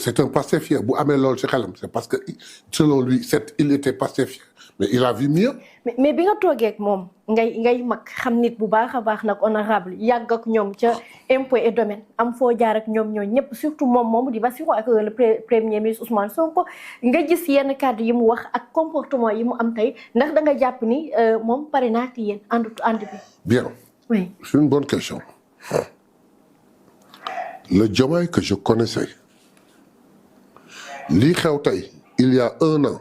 C'est un pastéfié. Bu amee loolu ci xelam c'est parce que selon lui il était pastéfié mais il a vu mieux. mais bi nga toogee ak moom ngay mag xam nit bu baax a baax nag honorable yàgg ak ñoom ca impôt et domaine am foo jaar ak ñoom ñoo ñëpp surtout moom moomu di Bassirou ak le premier ministre Ousmane Sonko nga gis yenn kàddu yi mu wax ak comportement yi mu am tey ndax da nga jàpp ni moom pare naa ci yéen ànd bi. Bien. Oui. C'est une bonne question. Le Diomaye que je connaissais lii xew tey il y a 1 an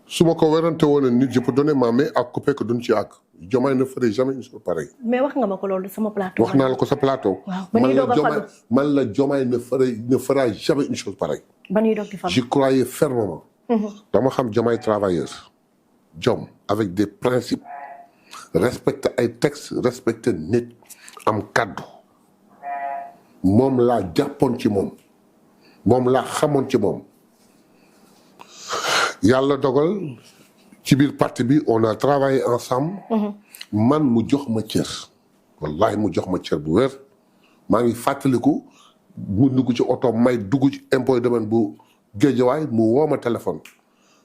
su ma ko werante woon nit je peux donner ma main à couper que duñ ci àgg Diomaye ne ferait jamais une chose pareille. mais wax nga ma ko loolu sama plateau. wax naa la ko sa plateau. man la Diomaye ne fera jamais une chose pareille. ba ñuy doog di falu. Je croyais fermement. dama xam Diomaye travailleur. Diom avec des principes. respecter ay textes respecter nit am kaddu. moom laa jàppoon ci moom. moom laa xamoon ci moom. yàlla dogal ci biir parti bi on a travaillé ensemble. man mu jox ma cër. wallahi mu jox ma cër bu wér. maa ngi fàttaliku mu dugg ci oto may dugg ci impôt domaine bu Géejawaay mu woo ma téléphone.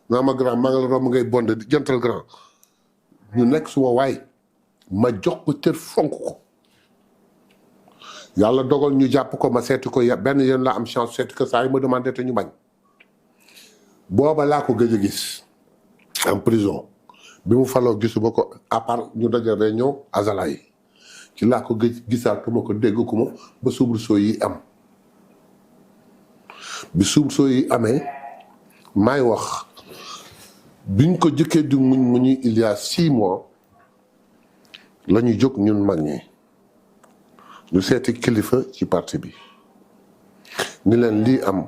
naa ma grand maa ngi la romb ngay bonde jantal grand. ñu nekk suma waay ma jox ko cër fonk ko. yàlla dogal ñu jàpp ko ma seeti ko benn yoon la am chance seeti ko saa yi ma demandé te ñu bañ. booba laa ko gëj a gis en prison bi mu faloo gisu ba ko à part ñu daje réunion Azala yi ci laa ko gëj gisaatuma ko dégg ko ma ba soubresaut yi am. bi soubresaut yi amee maay wax biñ ko jëkkee di muñi il y a 6 mois la ñu jóg ñun mag ñi. ñu seeti kilifa ci parti bi ni leen lii am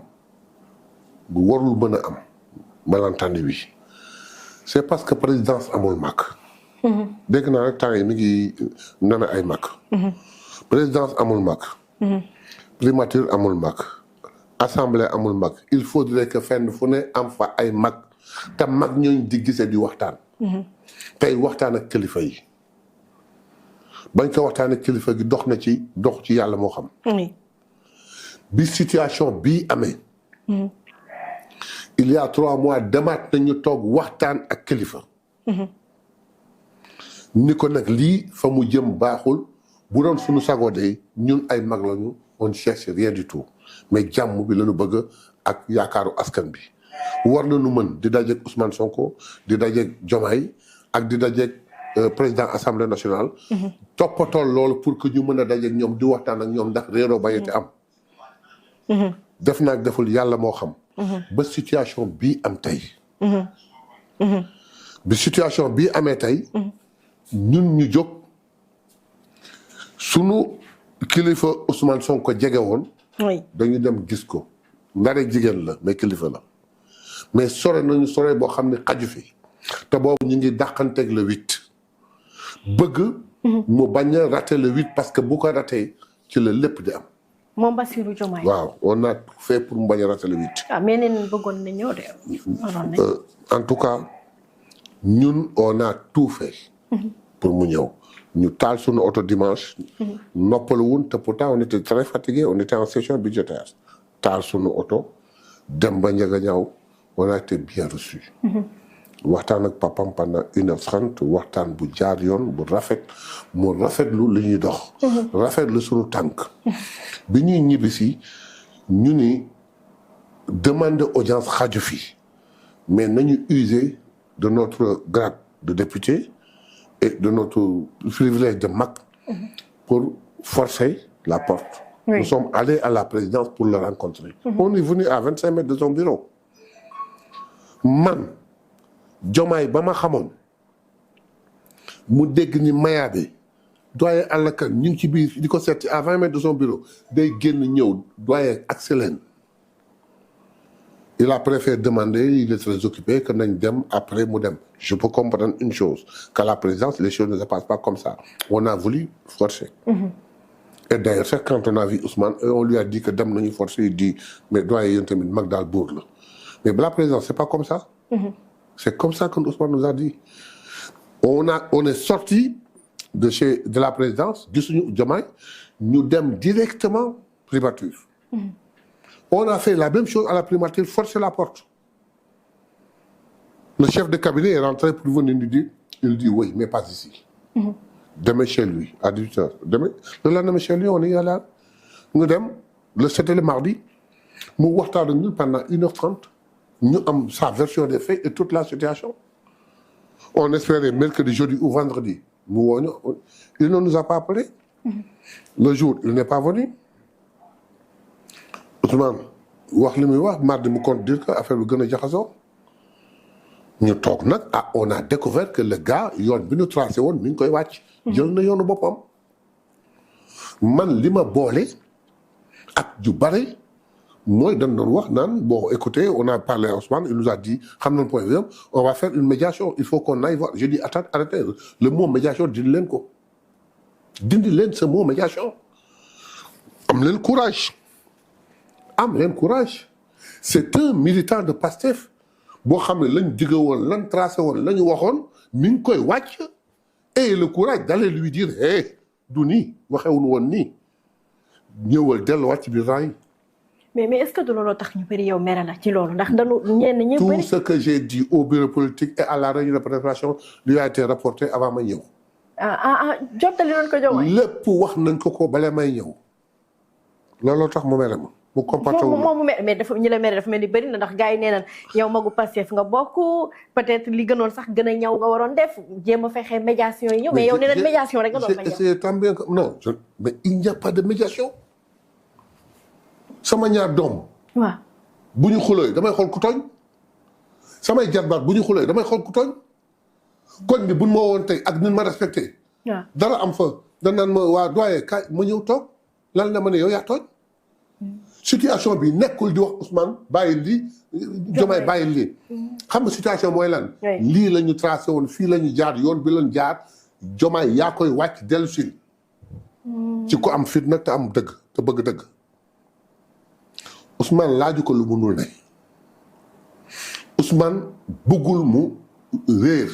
bu warul mën a am malentendu bi c'est parce que présidence amul mag. dégg naa rek temps yi mi ngi nana ay mag. présidence amul mag. primature amul mag. assemblée amul mag il faudrait que fenn fu ne am fa ay mag te mag ñooñ di gisee di waxtaan. tey waxtaan ak kilifa yi. bañ ko waxtaanee kilifa gi dox ci yàlla moo xam. bi situation bii amee. il y a 3 mois demaat nañu toog waxtaan ak kilifa. ni ko nag lii fa mu jëm baaxul bu doon suñu sagoo de ñun ay mag lañu on ne cherche rien du tout mais jàmm bi lañu bëgg ak yaakaaru askan bi. war nañu mën di dajeeg Ousmane Sonko di dajeeg Diomaye ak di dajeeg. président assemblée nationale. toppatoo loolu pour que ñu mën a dajeeg ñoom di waxtaan ak ñoom ndax réeroo bañati am. def naag deful yàlla moo xam. ba situation bii am tey. bi situation bii amee tey. ñun ñu jóg sunu kilifa Ousmane Sonko jege woon. dañu dem gis ko. ndare jigéen la mais kilifa la mais sore nañu sore boo xam ne xaju fi te boobu ñu ngi dàqanteeg le 8. bëgg mu bañ a rater le 8 parce que bu ko raté ci la lépp di am. moom Bassirou Diomaye. waaw on a tout fait pour mu bañ a rater le 8. mais neen bëggoon na ñëw de. en tout cas ñun on a tout fait. pour mu ñëw ñu taal suñu oto dimanche. noppalu wun te pourtant on était très fatigué on était en session budgétaire. taal suñu oto dem ba Ndiaganiao on a été bien reçu. waxtaan ak papam pendant 1h30 waxtaan bu jaar yoon bu rafet mu rafetlu li ñuy dox. rafetlu suñu tànk. bi ñuy ñibbisi ñu ni demander audience xaju fi mais nañu user de notre grade de député et de notre privilège de mag pour forcer la porte. Oui. Nous sommes allés à la présidence pour le rencontrer. On est venu à 25 mètres de son bureau. man Diomaye ba ma xamoon mu dégg ni Mayabé doyen Alla Kane ñu ngi ci biir di ko seet à 20 mètres de son bureau day génn ñëw doyen accélère. Il a préféré demander, il est très occupé, que nañ dem après mu dem. Je peux comprendre une chose, qu'à la présidence, les choses ne se passent pas comme ça. On a voulu forcer. Et d'ailleurs, quand on a vu Ousmane, on lui a dit que dem nañu forcer, il dit, mais doyen yéen tamit mag daal buur la. Mais la présidence, c'est pas comme ça. C'est comme ça que Ousmane nous a dit. On est sorti de la présidence, gisuñu Diomaye, ñu dem directement privature. On a fait la même chose à la primature, forcer la porte. Le chef de cabinet est rentré pour venir nous dire, il dit oui, mais pas ici. Demain chez lui, à 18h. Demain, le lendemain chez lui, on est allé. C'était le mardi. Nous avons pendant 1h30. Nous avons sa version des faits et toute la situation. On espérait mercredi, jeudi ou vendredi. Il ne nous a pas appelé. Le jour, il n'est pas venu. Ousmane, mardi, je compte dire que l'affaire est jaxasoo. On a découvert que le gars, il a tracé, il a tracé. Jël na yoonu boppam man li ma boole ak ju bari mooy dañ doon wax naan bon écoutez on a parlé à Ousmane il nous a dit xam nañ point bi on va faire une médiation il faut qu'on aille voir j'ai dit attends arrêtez le mot médiation dindi leen ko dindi leen ce mot médiation am leen courage c'est un militant de Pastef boo xam ne lañ digge woon lañ tracé woon la ñu waxoon mi ngi koy wàcc et le courage d'aller lui dire hey du nii waxewuñu woon nii ñëwal delluwaat ci biir rang yi. mais est-ce que du looloo tax ñu bëri yow mere la ci loolu ndax dañu ñenn ñi bëri. tout ce que j'ai dit au bureau politique et à la réunion de préparation lui a été rapporté avant ma ñëw. jottali nañ ko Diomaye. lépp wax nañ ko bale may ñëw looloo tax mu mere ma. mu comporté wu moom mais dafa ñi la mere dafa mel ni bëri na ndax gars yi nee nañ yow magu Pastef nga bokk peut-être li gënoon sax gën a ñaw nga waroon def jéem a fexe médiation yi ñëw mais yow nee nañ médiation rek nga doon fa ñëw. tant bien que non mais il n'y a pas de médiation sama ñaar doom. waaw bu ñu xulooy damay xool ku tooñ samay jarbaat bu ñu xulooy damay xool ku tooñ koñ bi buñ ma woon tey ak nin ma respecté. waaw dara am fa dañ naan ma waa doyen kaay ma ñëw toog lan la ma ne yow yaa tooñ. situation bi nekkul di wax Ousmane bàyyi lii Diomaye bàyyi lii xam nga situation mooy lan lii la ñu tracé woon fii la ñu jaar yoon bi lañ jaar Diomaye yaa koy wàcc dellu si ci ko am fit nag te am dëgg te bëgg dëgg Ousmane laaju ko lu munul ne Ousmane bëggul mu réer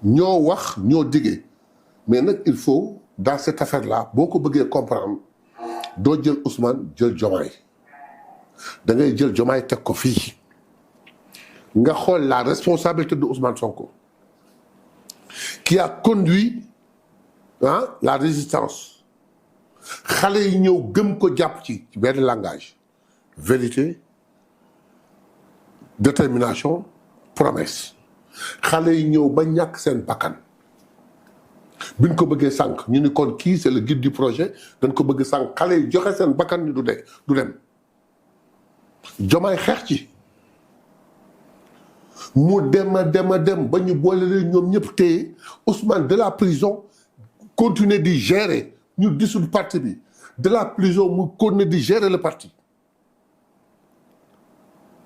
ñoo wax ñoo diggee mais nag il faut dans cette affaire là boo ko bëggee comprendre doo jël Ousmane jël Diomaye da ngay jël Diomaye teg ko fii nga xool la responsabilité de Ousmane Sonko qui a conduit la résistance xale yi ñëw gëm ko jàpp ci benn langage vérité détermination promesse xale yi ñëw ba ñàkk seen bakkan biñ ko bëggee sànq ñu ni kon kii c'est le guide du projet dañ ko bëgg sànq xale yi joxe seen bakkan ni du dem Diomaye xeex ci mu dem ba ñu boole leen ñoom ñëpp téye Ousmane de la prison continuer di gérer ñu dissoudre parti bi de la prison mu continuer di gérer le parti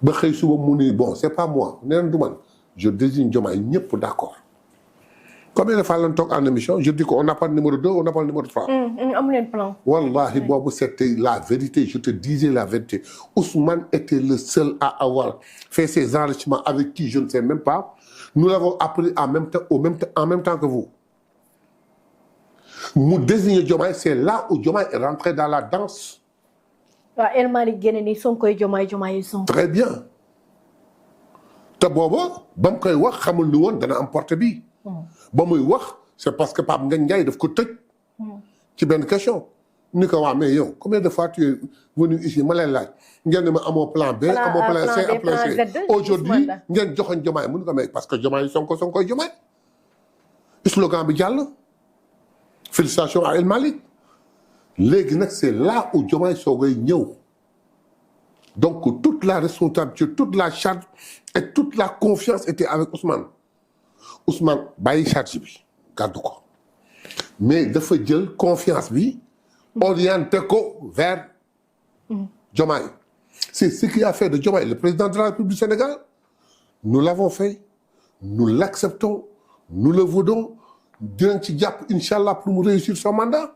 ba xëy suba mu ni bon c'est pas moi nee na du man je désigne Diomaye ñëpp d'accord. Combien de fois l'on toog en émission je dis qu'on n'a pas le numéro 2 on n'a pas le numéro 3. amu leen plan. Wallahi boobu c'était la vérité je te disais la vérité Ousmane était le seul à avoir fait ces enrichements avec qui je ne sais même pas nous l'avons appris en même temps que vous mu désigner Diomaye c'est là où Diomaye est rentré dans la danse. waaw El Malick génne ni Sonkoy Diomaye Sonko. très bien te booba ba mu koy wax xamul ni woon dana am porte bi. ba muy wax c'est parce que Pape Ngagne Ndiaye daf ko tëj. ci benn question. ni ko waa mais yow combien de fois tu es venu ici ma lay laaj ngeen ne ma amoo plan B. amoo plan C ak plan C aujourd'hui ngeen joxoon Diomaye mu ni ko mais parce que Diomaye Sonko Diomaye. slogan bi jàll. félicitations à El Malick. léegi nag c'est là où Diomaye soogay ñëw. donc toute la responsabilité toute la charge et toute la confiance était avec Ousmane. Ousmane bàyyi charge bi gàddu ko mais dafa jël confiance bi orienté ko vers Diomaye c'est ce qui a fait de Diomaye le président de la République du Sénégal nous l'avons fait nous l'acceptons nous le voulons dinañ ci jàpp inchallah pour mu réussir son mandat.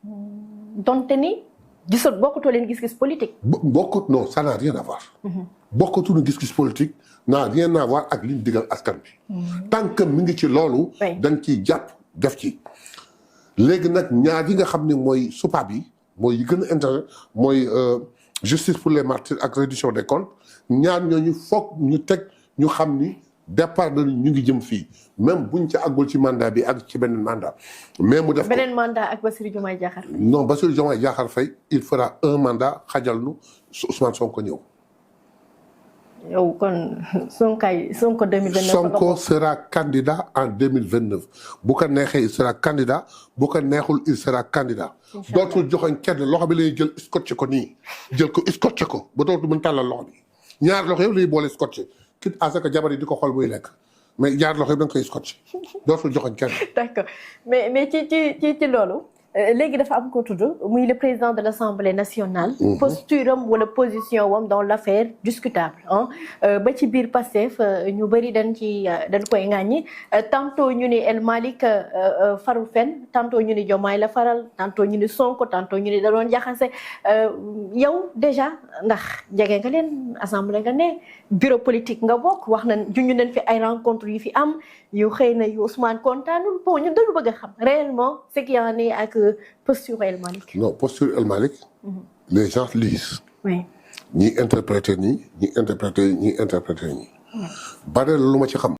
donte ni gisoo bokkutoo leen gis-gis politique. bokkut non ça n'a rien à voir. bokkatuñu gis-gis politique n'a rien à voir ak li ñu digal askan bi. tant que mi ngi ci loolu. dañ ciy jàpp def ci. léegi nag ñaar yi nga xam ne mooy soupape yi mooy yi gën a intérêt mooy justice pour les martyrs ak reddition des comptes ñaar ñooñu foog ñu teg ñu xam ni départ nañu ñu ngi jëm fii même buñ ci àggul ci mandat bi ak ci beneen mandat. mais mu def ko beneen mandat ak Bassirou Diomaye Diakhar Faye. non Bassirou Diomaye Diakhar Faye il fera un mandat xajal nu Ousmane Sonko ñëw. yow kon Sonko 2029. Sonko sera candidat en 2029 bu ko neexee il sera candidat bu ko neexul il sera candidat. dootul joxoñ kenn loxo bi lay jël scotché ko nii jël ko scotché ko ba dootul mën tàllal loxo bi ñaar loxo yëpp lay boole scotché quitte à ce que jabar yi di ko xool muy lekk mais ñaar loxo yëpp da nga koy scotché dootul joxoñ kenn. d'accord mais ci loolu. léegi dafa am ko tudd muy le président de l'Assemblée nationale. posture am wala position wam dans l'affaire discutable ba ci biir Pastef ñu bëri dañ koy ŋàññi tantôt ñu ni El Malick farul fenn tantôt ñu ni Diomaye la faral tantôt ñu ni Sonko tantôt ñu ni da doon jaxase yow déjà ndax jege nga leen assemblée nga ne bureau politique nga bokk wax nañ juñu nañ fi ay rencontres yu fi am yu xëy na yu Ousmane kontaanul bon ñun dañu bëgg a xam réellement ce qu'il y en est ak posture El Malick. non posture El Malick. les gens lisent. oui. ñi interpréter nii ñi interpréter nii. bare lu ma ci xam.